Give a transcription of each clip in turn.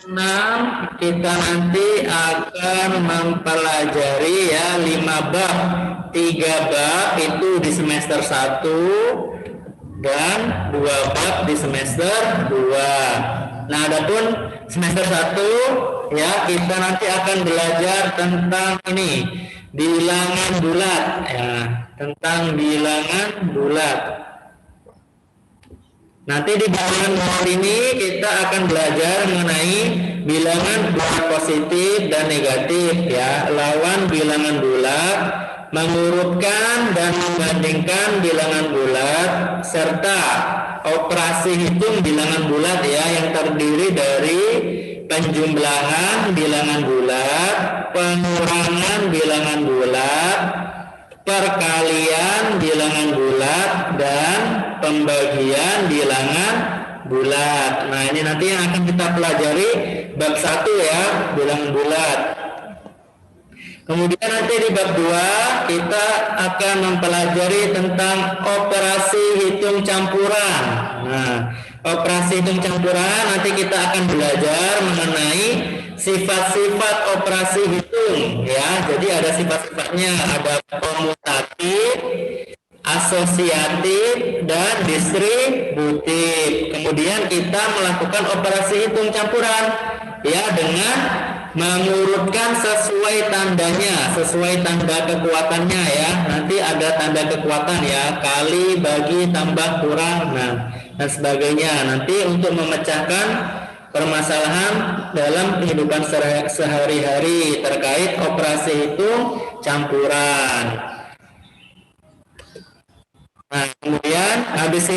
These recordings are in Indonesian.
6 kita nanti akan mempelajari ya 5 bab. 3 bab itu di semester 1 dan 2 bab di semester 2. Nah, adapun semester 1 ya kita nanti akan belajar tentang ini bilangan bulat ya, tentang bilangan bulat. Nanti di bilangan bulat ini kita akan belajar mengenai bilangan bulat positif dan negatif ya, lawan bilangan bulat, mengurutkan dan membandingkan bilangan bulat, serta operasi hitung bilangan bulat ya yang terdiri dari penjumlahan bilangan bulat, pengurangan bilangan bulat, perkalian bilangan bulat, dan pembagian bilangan bulat. Nah, ini nanti yang akan kita pelajari bab 1 ya, bilangan bulat. Kemudian nanti di bab 2 kita akan mempelajari tentang operasi hitung campuran. Nah, operasi hitung campuran nanti kita akan belajar mengenai sifat-sifat operasi hitung ya. Jadi ada sifat-sifatnya, ada komutatif, asosiatif, dan distributif. Kemudian kita melakukan operasi hitung campuran ya dengan mengurutkan sesuai tandanya, sesuai tanda kekuatannya ya. Nanti ada tanda kekuatan ya, kali, bagi, tambah, kurang, nah dan sebagainya. Nanti untuk memecahkan permasalahan dalam kehidupan sehari-hari terkait operasi hitung campuran. Nah, kemudian habis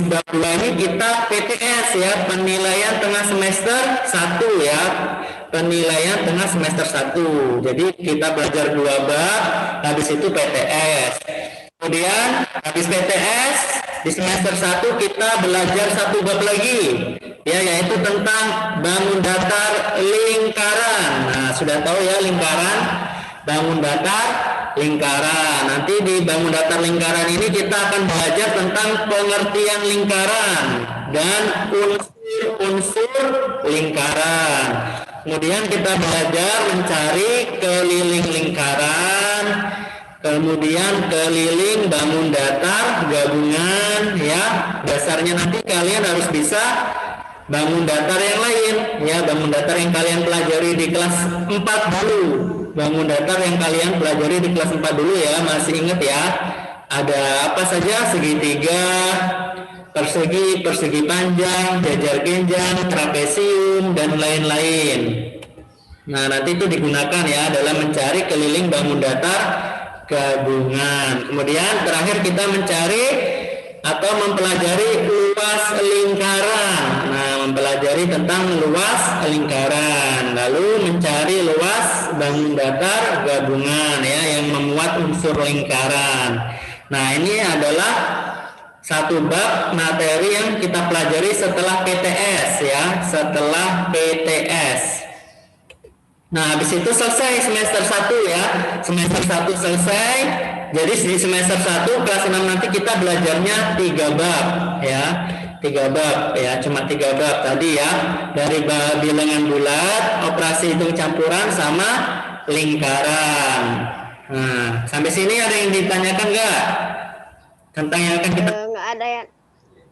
bab 2 ini kita PTS ya, penilaian tengah semester 1 ya. Penilaian tengah semester 1. Jadi kita belajar 2 bab, habis itu PTS. Kemudian habis PTS di semester 1 kita belajar 1 bab lagi ya, yaitu tentang bangun datar lingkaran. Nah, sudah tahu ya lingkaran, bangun datar lingkaran. Nanti di bangun datar lingkaran ini kita akan belajar tentang pengertian lingkaran dan unsur-unsur lingkaran. Kemudian kita belajar mencari keliling lingkaran, kemudian keliling bangun datar gabungan ya. Dasarnya nanti kalian harus bisa bangun datar yang lain ya, bangun datar yang kalian pelajari di kelas 4 dulu. Bangun datar yang kalian pelajari di kelas 4 dulu ya, masih ingat ya? Ada apa saja? Segitiga, persegi, persegi panjang, jajar genjang, trapesium, dan lain-lain. Nah, nanti itu digunakan ya dalam mencari keliling bangun datar gabungan. Kemudian terakhir kita mencari atau mempelajari luas lingkaran. Nah, mempelajari tentang luas lingkaran, lalu mencari luas bangun datar gabungan ya yang memuat unsur lingkaran. Nah, ini adalah 1 bab materi yang kita pelajari setelah PTS ya, setelah PTS. Nah, habis itu selesai semester 1 ya. Semester 1 selesai. Jadi di semester 1 kelas 6 nanti kita belajarnya 3 bab ya. 3 bab ya, cuma 3 bab tadi ya. Dari bilangan bulat, operasi hitung campuran, sama lingkaran. Nah, sampai sini ada yang ditanyakan nggak? Tentang yang akan kita... Nggak ada ya.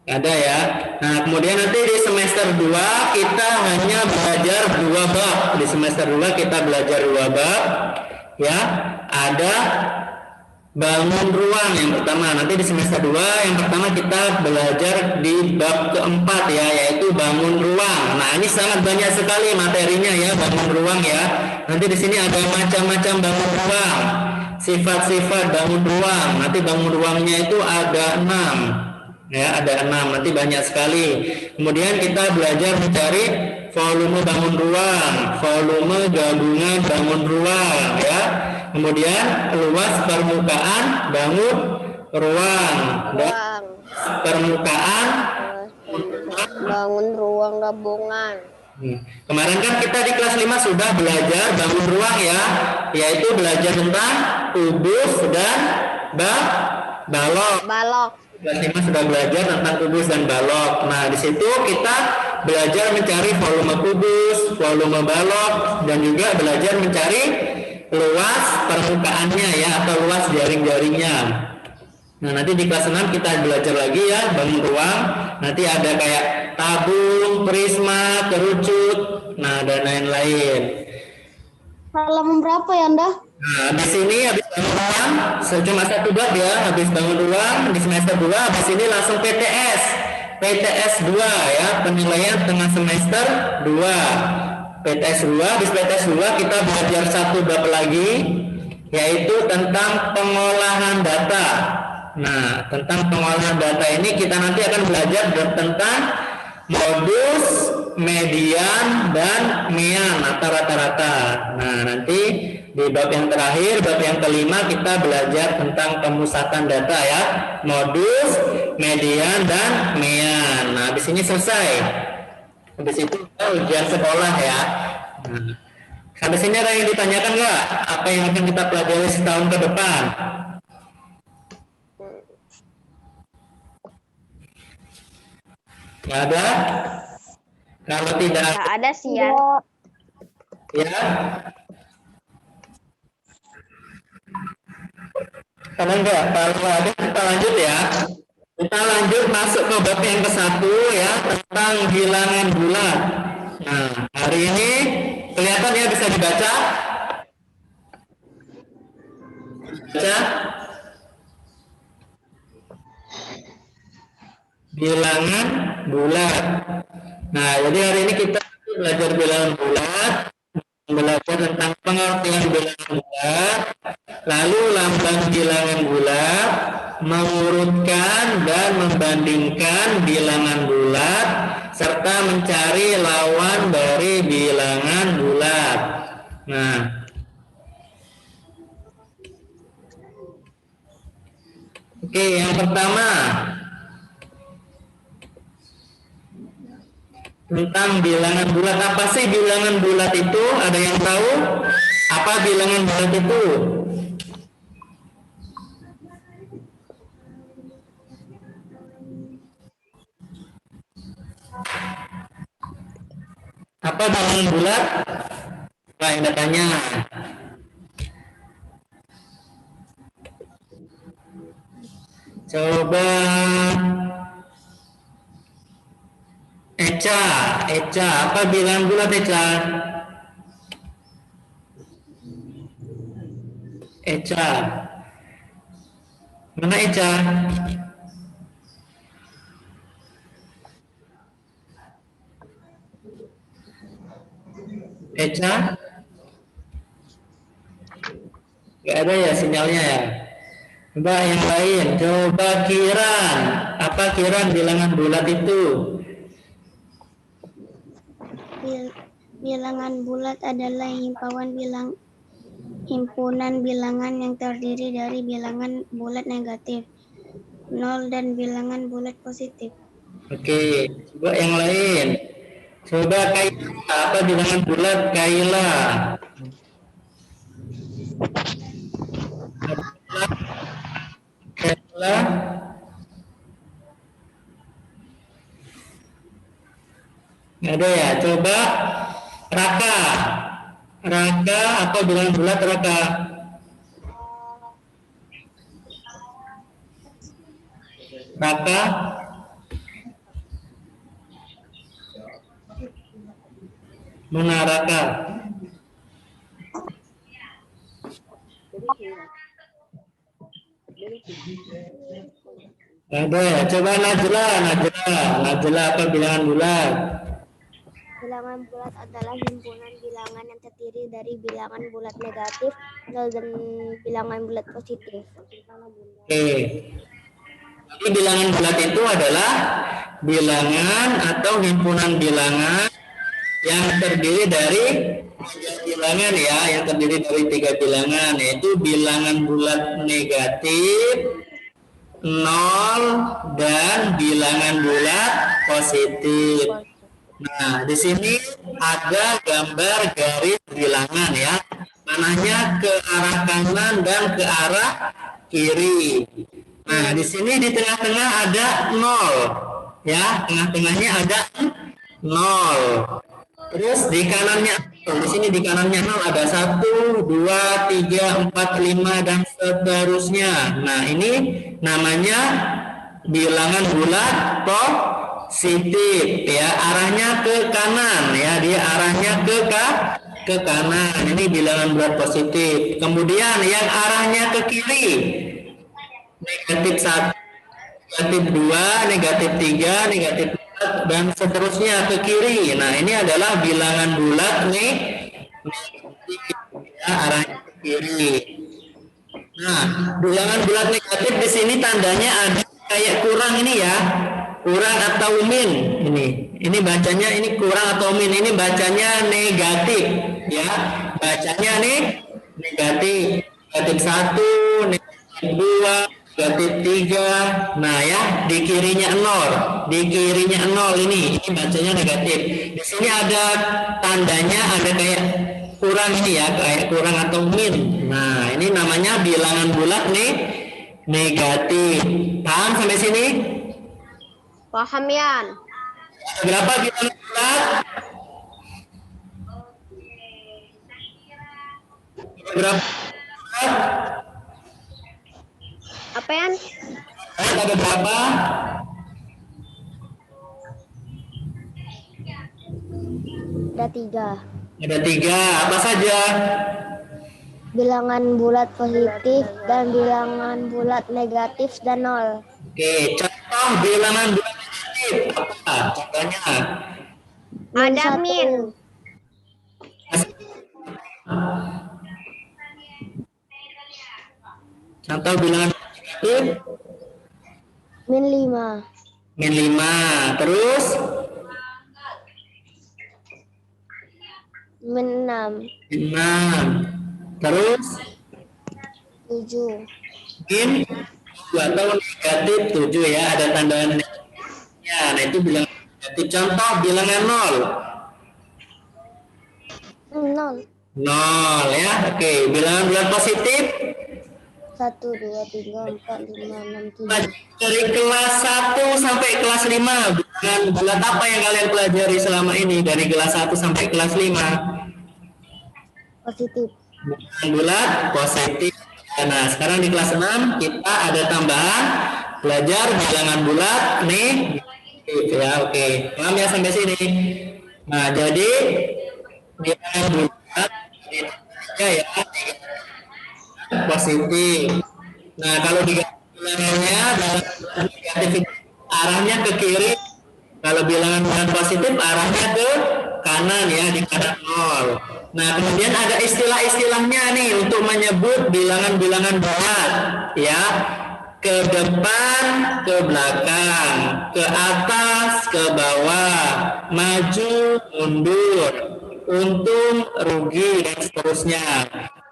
Ada ya. Nah, kemudian nanti di semester 2 kita hanya belajar 2 bab. Di semester 2 kita belajar 2 bab ya. Ada bangun ruang yang pertama. Nanti di semester 2 yang pertama kita belajar di bab keempat ya, yaitu bangun ruang. Nah, ini sangat banyak sekali materinya ya, bangun ruang ya. Nanti di sini ada macam-macam bangun ruang. Sifat-sifat bangun ruang. Nanti bangun ruangnya itu ada 6. Ya, ada 6, nanti banyak sekali. Kemudian kita belajar mencari volume bangun ruang, volume gabungan bangun ruang ya. Kemudian luas permukaan bangun ruang dan permukaan bangun ruang gabungan. Kemarin kan kita di kelas 5 sudah belajar bangun ruang ya, yaitu belajar tentang kubus dan balok. Balok. Kelas 5 sudah belajar tentang kubus dan balok. Nah, di situ kita belajar mencari volume kubus, volume balok, dan juga belajar mencari luas permukaannya ya, atau luas jaring-jaringnya. Nah, nanti di kelas 6 kita belajar lagi ya, bangun ruang. Nanti ada kayak tabung, prisma, kerucut, nah dan lain-lain. Halaman berapa ya, Anda? Nah, di sini habis bangun ruang, cuma satu bab ya, habis bangun ruang di semester 2, habis ini langsung PTS. PTS 2 ya, penilaian tengah semester 2. PTS 2, habis PTS 2 kita belajar satu bab lagi, yaitu tentang pengolahan data. Nah, tentang pengolahan data ini kita nanti akan belajar tentang modus, median, dan mean atau rata-rata. Nah, nanti di bab yang terakhir, bab yang kelima, kita belajar tentang pemusatan data ya, modus, median, dan mean. Nah, habis ini selesai. Habis itu kita ujian sekolah ya. Nah, habis ini ada yang ditanyakan nggak? Apa yang akan kita pelajari setahun ke depan? Nggak ada? Kalau tidak Nggak ada sih ya. ya. Kalau enggak, kalau ada kita lanjut ya. Kita lanjut masuk ke bab yang ke-1 ya, tentang bilangan bulat. Nah, hari ini kelihatan ya, bisa dibaca? Baca? Bilangan bulat. Nah, jadi hari ini kita belajar bilangan bulat, belajar tentang pengertian bilangan bulat, lalu lambang bilangan bulat, mengurutkan dan membandingkan bilangan bulat, serta mencari lawan dari bilangan bulat. Nah, oke, yang pertama tentang bilangan bulat. Apa sih bilangan bulat itu? Ada yang tahu? Apa bilangan bulat itu? Apa bilangan bulat? Apa yang datanya? Coba Eca, apa bilangan bulat Eca? Eca, mana Eca? Eca? Gak ada ya sinyalnya ya? Coba yang lain, coba Kiran. Apa Kiran bilangan bulat itu? Bilangan bulat adalah himpunan bilangan yang terdiri dari bilangan bulat negatif, 0 dan bilangan bulat positif. Oke, coba yang lain. Coba Kaila, apa bilangan bulat Kaila? Kaila. Nggak ada ya. Coba Raka. Raka, apa bilangan bulat Raka? Raka. Mana Raka? Ada ya. Coba Najla apa bilangan bulat? Bilangan bulat adalah himpunan bilangan yang terdiri dari bilangan bulat negatif, 0 dan bilangan bulat positif. Oke. Jadi bilangan bulat itu adalah bilangan atau himpunan bilangan yang terdiri dari 3 bilangan ya, yang terdiri dari 3 bilangan, yaitu bilangan bulat negatif, 0, dan bilangan bulat positif. Nah, di sini ada gambar garis bilangan ya, panahnya ke arah kanan dan ke arah kiri. Nah, di sini di tengah-tengah ada 0 ya, tengah-tengahnya ada nol. Terus di kanannya, di sini di kanannya 0 ada 1, 2, 3, 4, 5 dan seterusnya. Nah, ini namanya bilangan bulat positif ya, arahnya ke kanan ya, dia arahnya ke kanan. Ini bilangan bulat positif. Kemudian yang arahnya ke kiri, negatif 1, negatif 2, negatif 3, negatif 4 dan seterusnya ke kiri. Nah, ini adalah bilangan bulat nih ya, arahnya ke kiri. Nah, bilangan bulat negatif di sini tandanya ada kayak kurang ini ya, kurang atau min. Ini bacanya ini kurang atau min. Ini bacanya negatif ya, bacanya nih negatif, negatif 1, negatif 2, negatif 3. Nah ya, di kirinya 0, di kirinya 0 ini bacanya negatif. Di sini ada tandanya, ada kayak kurang ini ya, kayak kurang atau min. Nah, ini namanya bilangan bulat nih negatif. Paham sampai sini? Paham, Yan. Berapa bilangan bulat? Berapa? Apa, Yan? Ada berapa? Ada 3. Ada 3. Apa saja? Bilangan bulat positif dan bilangan bulat negatif dan 0. Oke, contoh bilangan bulat negatif apa? Contohnya? Ada min. Contoh bilangan negatif? Min 5. Min 5. Terus? Min 6. 6. Terus? 7. Min 2 atau negatif 7 ya, ada tanda negatifnya. Nah, itu bilangan negatif. Contoh bilangan 0. 0. Ya. Oke, bilangan bulat positif 1, 2, 3, 4, 5, 6, 7. dari kelas 1 sampai kelas 5. Bilangan bulat apa yang kalian pelajari selama ini dari kelas 1 sampai kelas 5? Positif. Bilangan bulat positif. Nah, sekarang di kelas 6 kita ada tambahan belajar bilangan bulat nih ya. Oke, paham ya sampai sini? Nah, jadi bilangan bulat ya positif. Nah, kalau bilangannya dalam negatif arahnya ke kiri. Kalau bilangan bulat positif arahnya ke kanan ya, di kanan 0. Nah, kemudian ada istilah-istilahnya nih untuk menyebut bilangan-bilangan bulat ya. Ke depan, ke belakang, ke atas, ke bawah, maju, mundur, untung, rugi dan seterusnya.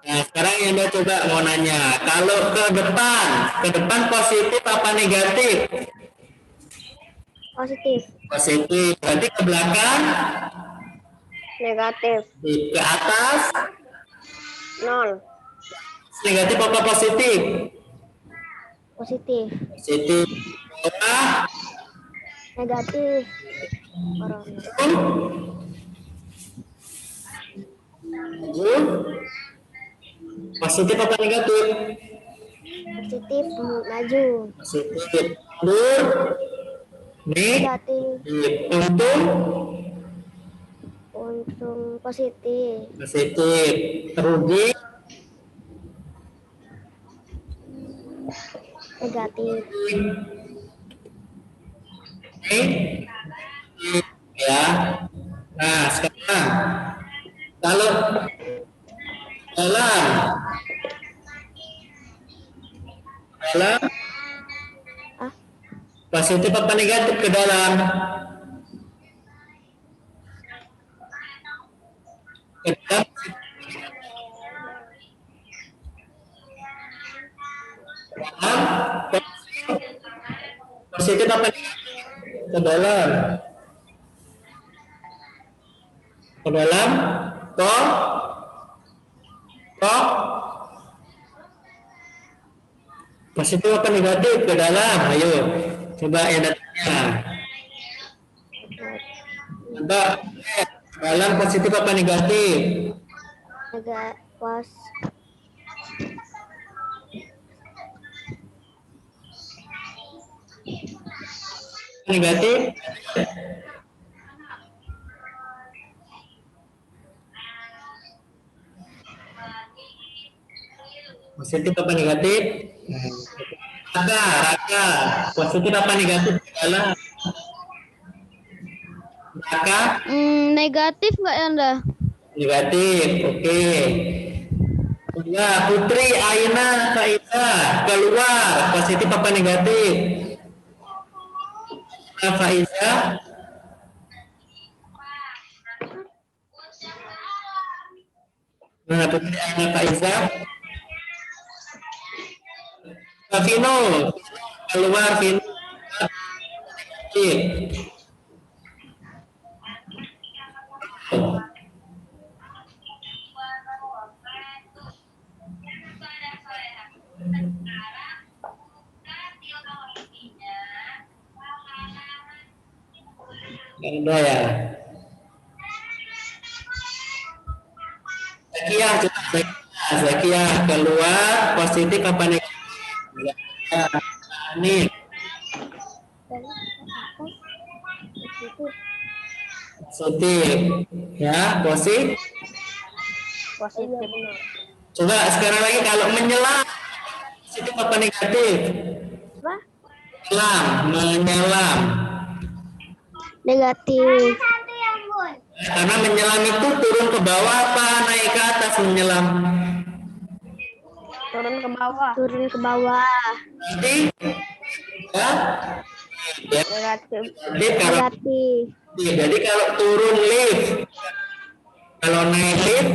Nah, sekarang yang dia coba mau nanya, kalau ke depan positif apa negatif? Positif. Positif. Berarti ke belakang? Negatif. Ke atas? 0. Negatif apa positif? Positif. Positif. Bawah? Negatif. Corona. Positif apa negatif? Positif maju. Positif. Mundur? Negatif. Untung? Untung positif. Positif. Rugi? Negatif. Oke. Ya. Nah, sekarang kalau dalam positif apa negatif ke dalam? Ke dalam positif apa negatif? Ke dalam. Ke dalam toh positif apa negatif ke dalam? Ayo coba yang datanya. Contoh, jalan positif apa negatif? Pos Negatif. Positif apa negatif? Raka. Positif apa negatif? Adalah Raka. Negatif nggak ya, Anda? Negatif. Oke. Ya, Putri, Aina, Faiza keluar. Positif apa negatif? Faiza. Nah, Putri, Aina, Faiza. Vino keluar. Vino. Ada ya. Zakia keluar positif apa negatif? Nih. Positif. Ya, positif. Coba sekarang lagi kalau menyelam positif apa negatif? Menyelam. negatif. Karena menyelam itu turun ke bawah apa naik ke atas menyelam? Turun ke bawah. Turun ke bawah. Jadi, ya, Negatif. Negatif. Jadi kalau turun lift, kalau naik lift,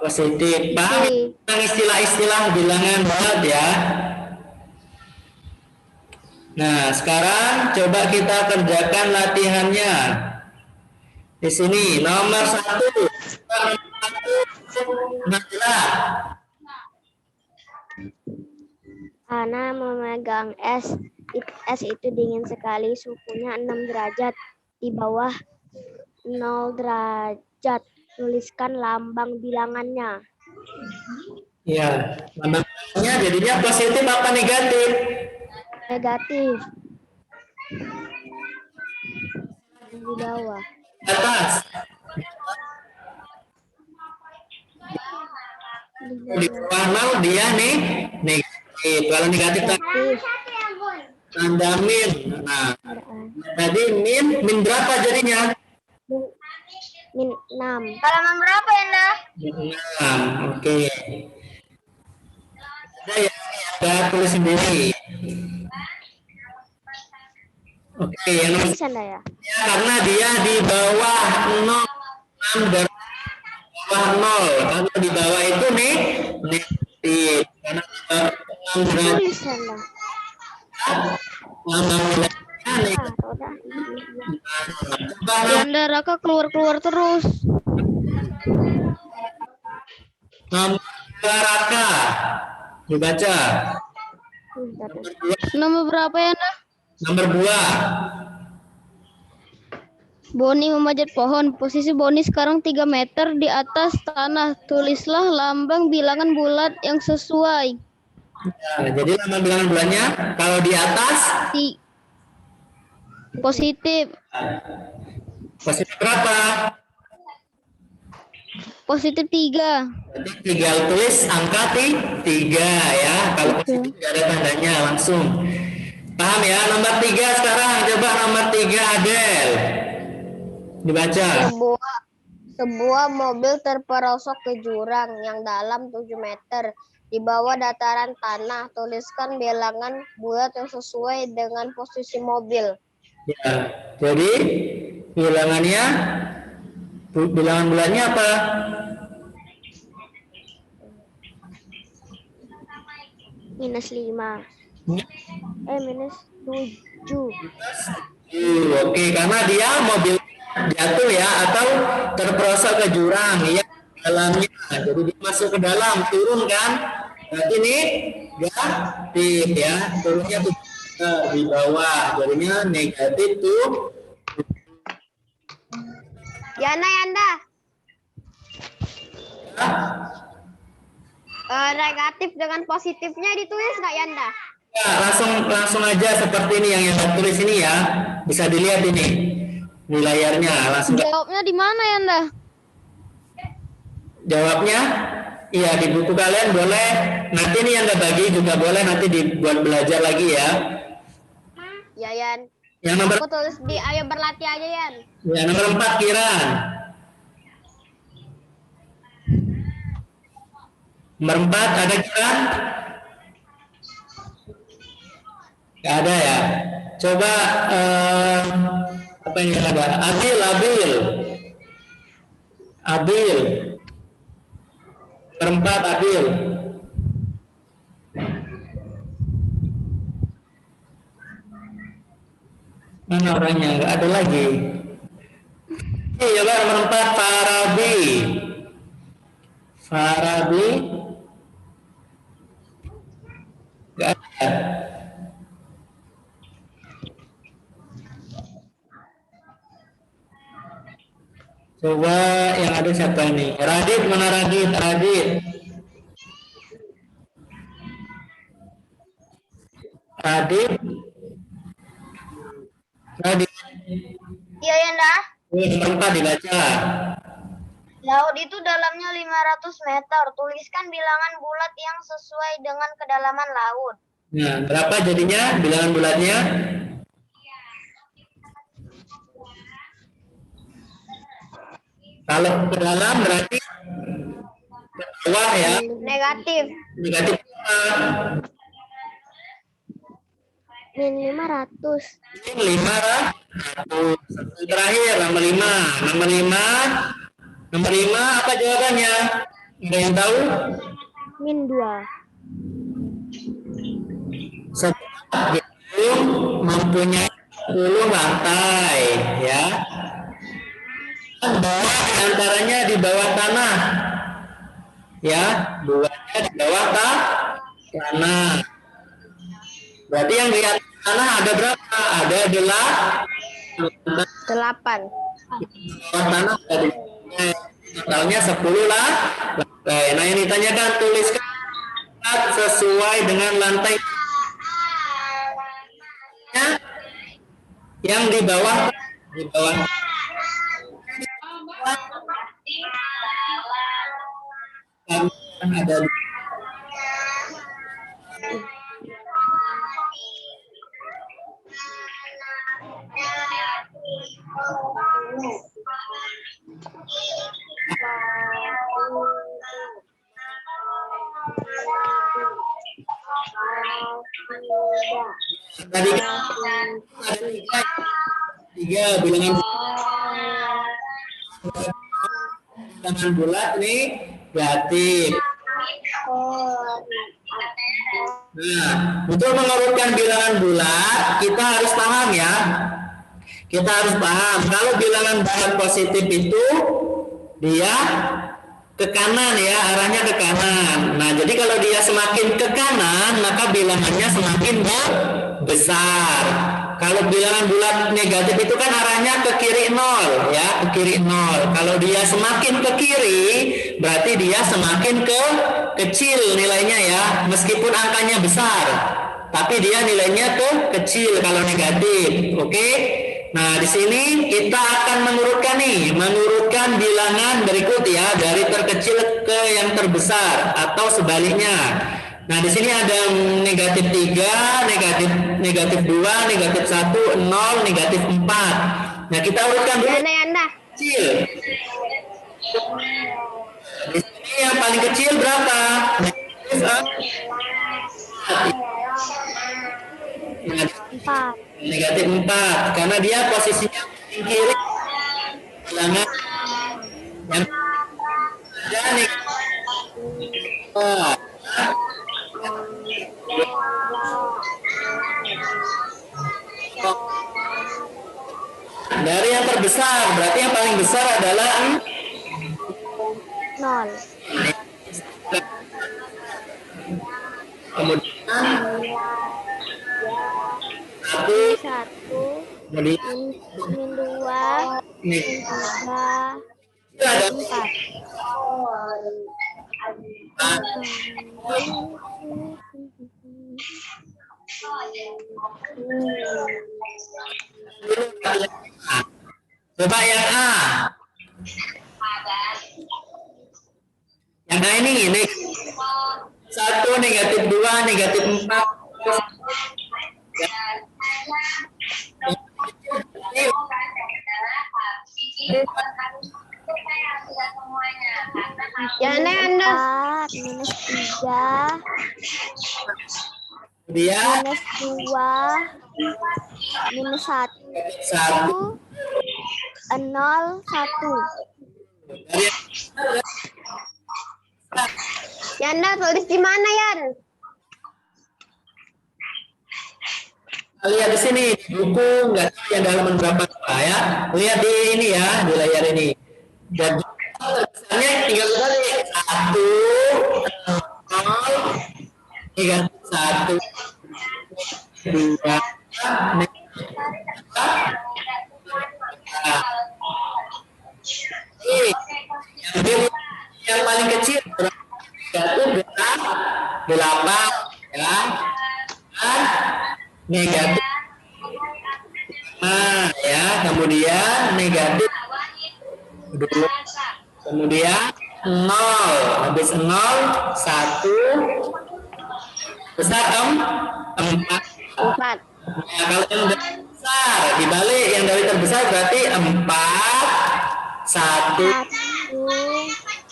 positif. Paham istilah-istilah bilangan bulat ya? Nah, sekarang coba kita kerjakan latihannya. Di sini nomor 1. Najla. Ana memegang es. Es itu dingin sekali, suhunya 6 derajat. Di bawah 0 derajat. Tuliskan lambang bilangannya. Ya, lambangnya jadinya positif apa negatif? Negatif. Di bawah. Atas. Di bawah 0 dia nih negatif. Kalau negatif tanda min. Nah, tadi min berapa jadinya? Min 6. Halaman berapa ya, Anda? 6. Oke. Ada tulis sendiri. Oke, yang nomor Bisa ya? karena dia di bawah 0, 6 dari bawah 0. Karena di bawah itu nih negatif. Karena 6 derajat. Bisa lah. Ya, Anda, Raka keluar terus. Nomor Raka dibaca. Nomor berapa ya, Anda? Nomor 2. Boni memanjat pohon. Posisi Boni sekarang 3 meter di atas tanah. Tulislah lambang bilangan bulat yang sesuai. Nah, jadi lambang bilangan bulannya kalau di atas positif. Positif berapa? Positif 3. Jadi tinggal tulis angka 3 ya. Kalau positif tidak ada tandanya langsung. Paham ya? Nomor 3 sekarang. Coba nomor 3 Adel. Dibaca. Sebuah mobil terperosok ke jurang yang dalam 7 meter. Di bawah dataran tanah, tuliskan bilangan bulat yang sesuai dengan posisi mobil. Ya, jadi bilangan bulannya apa? Minus 5. Minus 7. Oke, karena dia mobil jatuh ya atau terperosok ke jurang ya dalamnya. Jadi dia masuk ke dalam, turun kan? Berarti ini negatif ya, turunnya tuh di bawah, jadinya negatif tuh. Yana, Yanda. Negatif dengan positifnya ditulis nggak, Yanda? Ya, langsung aja seperti ini yang tulis ini ya. Bisa dilihat ini di layarnya. Langsung Jawabnya di mana, Yanda? jawabnya. Iya, di buku kalian boleh. Nanti ini yang bagi juga boleh nanti dibuat belajar lagi ya. Ya, Yan. Yang nomor Aku tulis di ayo berlatih aja, Yan. ya, nomor 4 Kiran. Nomor 4 ada Kiran? Gak ada ya. Coba apa ini ada? Abil. Nomor 4 Abil. Mana orangnya? Gak ada lagi. Iya, nomor 4 Farabi. Gak ada. Coba yang ada siapa ini? Radit, mana Radit? Radit. Iya, Yanda. Nomor 4 dibaca. Laut itu dalamnya 500 meter. Tuliskan bilangan bulat yang sesuai dengan kedalaman laut. Nah, berapa jadinya bilangan bulatnya? Kalau ke dalam berarti ke bawah ya. Negatif. Negatif Min 500. 500. Terakhir nomor 5. Nomor 5 apa jawabannya? Ada yang tahu? Min 2. Sebuah gedung mempunyai 10 lantai ya. Bawah antaranya di bawah tanah. Ya, duanya di bawah tanah. Berarti yang di atas tanah ada berapa? Ada 8. bawah tanah ada totalnya 10 lah. Nah, yang ditanyakan tuliskan sesuai dengan lantai yang di bawah ada tadi kan ada tiga bilangan bulat nih negatif. Nah, untuk mengurutkan bilangan bulat kita harus paham ya. Kita harus paham kalau bilangan bulat positif itu dia ke kanan ya, arahnya ke kanan. Nah, jadi kalau dia semakin ke kanan, maka bilangannya semakin besar. Kalau bilangan bulat negatif itu kan arahnya ke kiri 0 ya, ke kiri 0. Kalau dia semakin ke kiri, berarti dia semakin kecil nilainya ya, meskipun angkanya besar. Tapi dia nilainya kecil kalau negatif. Oke? Nah, di sini kita akan mengurutkan bilangan berikut ya, dari terkecil ke yang terbesar atau sebaliknya. Nah, di sini ada negatif 3, negatif 2, negatif 1, 0, negatif 4. Nah, kita urutkan dulu kecil. Di sini yang paling kecil berapa? Negatif 4 karena dia posisinya di kiri bilangan yang ada negatif 4. Dari yang terbesar berarti yang paling besar adalah 0. kemudian 1 1 kemudian min 2 Nih, Tiga. itu ada 4. coba yang A. Yang A ini 1, -2, -4. Yanda, Yanda. 4 -3 Dia -2 -1 1 0 1. Yanda tulis di mana, Yan? lihat di sini di buku, nggak tahu yang halaman berapa ya. Lihat di ini ya, di layar ini. Dan tulisannya tinggal balik 1 0 1 2 yang paling kecil itu 8 ya. Dan negatif ya, kemudian negatif 2, kemudian 0, habis 0 1 besar 4. 4. Nah, kalau yang dari besar dibalik, yang dari terbesar berarti 4 1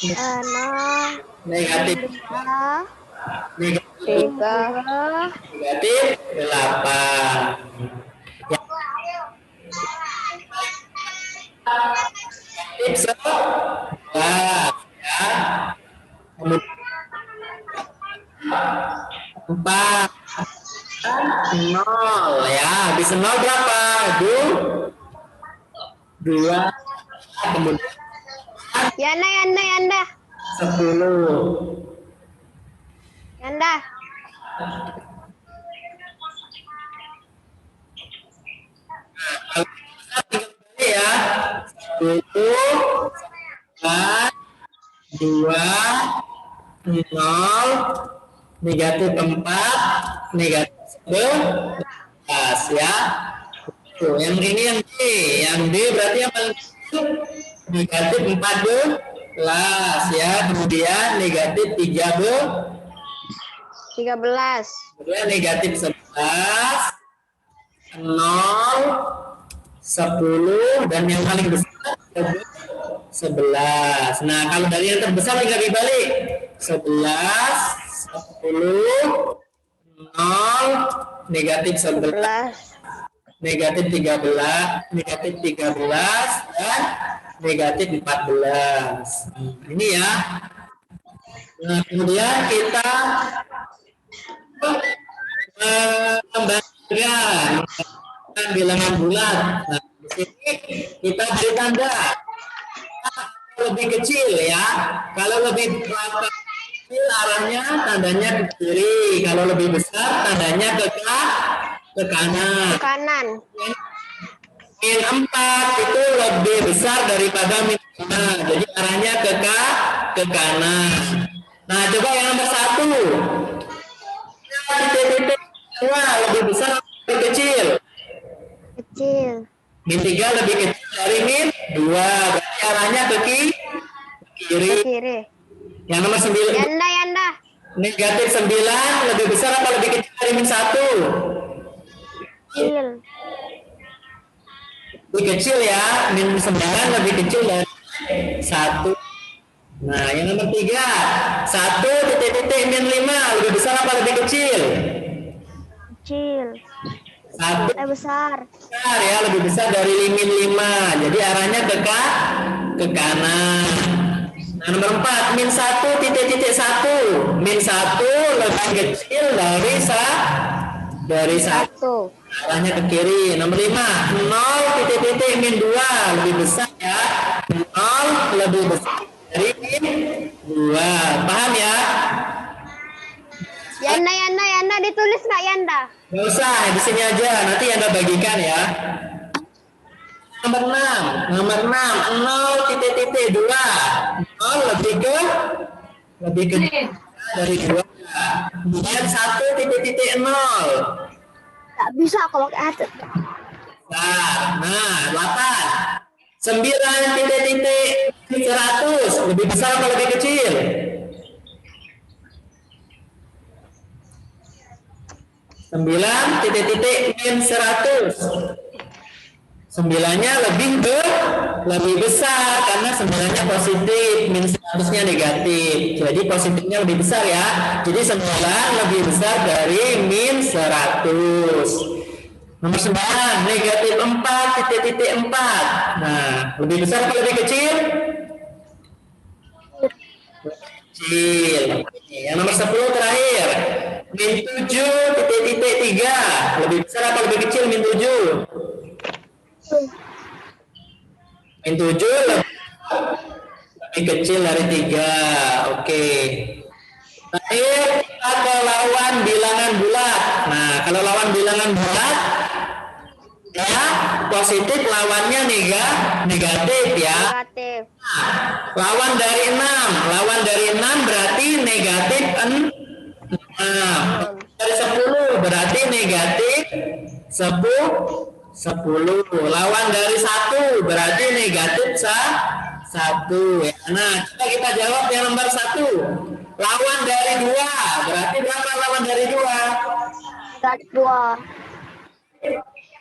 1 0 negatif 2 negatif 3. negatif 8. Negatif 11 ya. Kemudian 4 0 ya. Habis 0 berapa? 2. Kemudian Yanda, Yanda, Yanda. 10. Yanda. Ya, 10 2 0 negatif 4 negatif 11 ya. Tuh, yang ini yang D berarti yang paling kecil negatif 14 ya, kemudian negatif 13. kemudian negatif 11 0 10 dan yang paling besar 11. Nah, kalau dari yang terbesar tinggal dibalik 11 10 0 negatif 11 negatif 13 negatif 13 dan negatif 14. Ini ya. Nah, kemudian kita mengembangkan bilangan bulat. Nah, di sini kita beri tanda lebih kecil ya. Kalau lebih kecil arahnya tandanya ke kiri. Kalau lebih besar tandanya ke kanan. Kanan. Min 4 itu lebih besar daripada min 5. Jadi arahnya ke kanan. Nah, coba yang nomor 1. Titik-titik 2 lebih besar atau lebih kecil? Kecil. Min 3 lebih kecil dari min 2. Berarti arahnya ke kiri. Ke kiri. Yang nomor 9. Yanda, Yanda. Negatif 9 lebih besar atau lebih kecil dari min 1? Kecil. Lebih kecil ya. Min 9 lebih kecil dari 1. Nah, yang nomor 3. 1 titik-titik min 5 lebih besar apa lebih kecil? Kecil. 1 Besar. besar ya, lebih besar dari min 5. Jadi arahnya ke kanan. Nah, nomor 4, min 1 titik-titik 1. Min 1 lebih kecil dari 1. Arahnya ke kiri. Nomor 5, 0 titik-titik min 2 lebih besar ya. 0 lebih besar dari min 2. Paham ya? Yanda, Yanda, Yanda ditulis nggak, Yanda? Nggak usah, di sini aja. Nanti Anda bagikan ya. Nomor 6, 0 titik 2. 0 lebih ke dari 2. Kemudian 1 titik 0. Tak bisa kalau kayak ada. Nah, 8. 9 titik 100 lebih besar atau lebih kecil? 9 titik min 100. 9-nya lebih besar karena 9-nya positif, min 100-nya negatif. Jadi positifnya lebih besar ya. Jadi 9 lebih besar dari min 100. Nomor 9, negatif 4 titik 4. Nah, lebih besar atau lebih kecil? Kecil. Yang nomor 10 terakhir, min 7 titik 3. Lebih besar atau lebih kecil min 7? Min 7 lebih kecil dari 3. Oke. Terakhir kita ke lawan bilangan bulat. Nah, kalau lawan bilangan bulat ya positif, lawannya negatif ya. Negatif. Lawan dari 6 berarti negatif 6. Dari 10 berarti negatif 10. Lawan dari 1 berarti negatif 1 ya. Nah, kita jawab yang nomor 1. Lawan dari 2 berarti berapa lawan dari 2? Dari 2.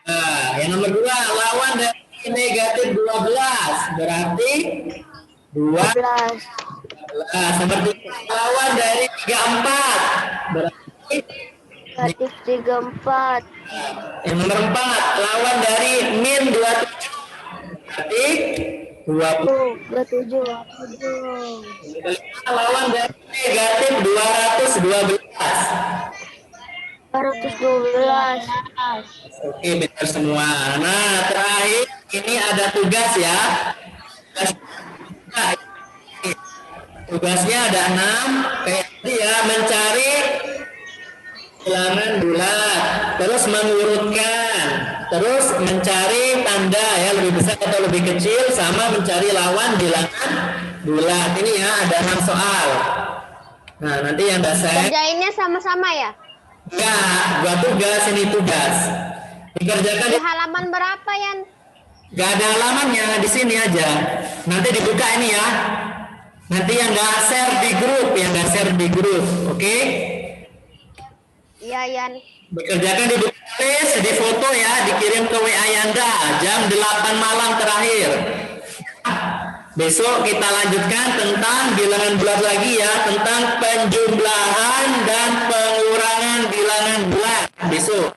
Nah, yang nomor 2 lawan dari negatif 12 berarti 12. Seperti lawan dari 34 berarti Negatif 34. yang nomor 4 lawan dari min 27 berarti 20. 27. Lawan dari negatif 212. 212. Oke, benar semua. Nah, terakhir ini ada tugas ya. Tugasnya ada 6. Kayak tadi ya, mencari bilangan bulat, terus mengurutkan, terus mencari tanda ya lebih besar atau lebih kecil, sama mencari lawan bilangan bulat. Ini ya ada 6 soal. Nah, nanti yang dasar Kerjainnya sama-sama ya? enggak, buat tugas, ini tugas. Dikerjakan Di halaman berapa, Yan? enggak ada halamannya, di sini aja. Nanti dibuka ini ya. Nanti yang enggak share di grup, oke? Iya, Yan. Bekerjakan di tulis, di foto ya, dikirim ke WA Yanda jam 8 malam terakhir. Besok kita lanjutkan tentang bilangan bulat lagi ya, tentang penjumlahan dan pengurangan bilangan bulat besok.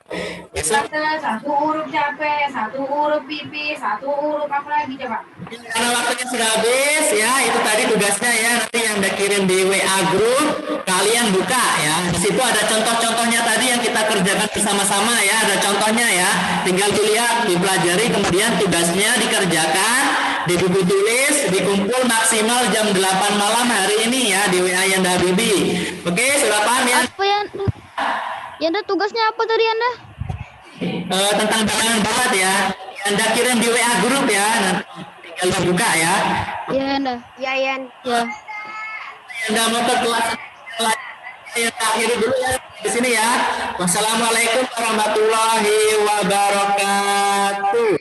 Satu huruf capek, satu huruf pipis, satu huruf apa lagi coba? Karena waktunya sudah habis ya, itu tadi tugasnya ya, nanti yang udah kirim di WA grup kalian buka ya. Di situ ada contoh-contohnya tadi yang kita kerjakan bersama-sama ya, ada contohnya ya. Tinggal dilihat, dipelajari, kemudian tugasnya dikerjakan di buku tulis, dikumpul maksimal jam 8 malam hari ini ya di WA Yanda Bibi. Oke, sudah paham ya? Apa yang Yanda tugasnya apa tadi Yanda? Tentang bilangan bulat ya. Anda kirim di WA grup ya. Nanti tinggal dibuka ya. Iya Yanda. Iya, Yan. Ya. Anda mau ke kelas yang akhiri dulu ya di sini ya. Wassalamualaikum warahmatullahi wabarakatuh.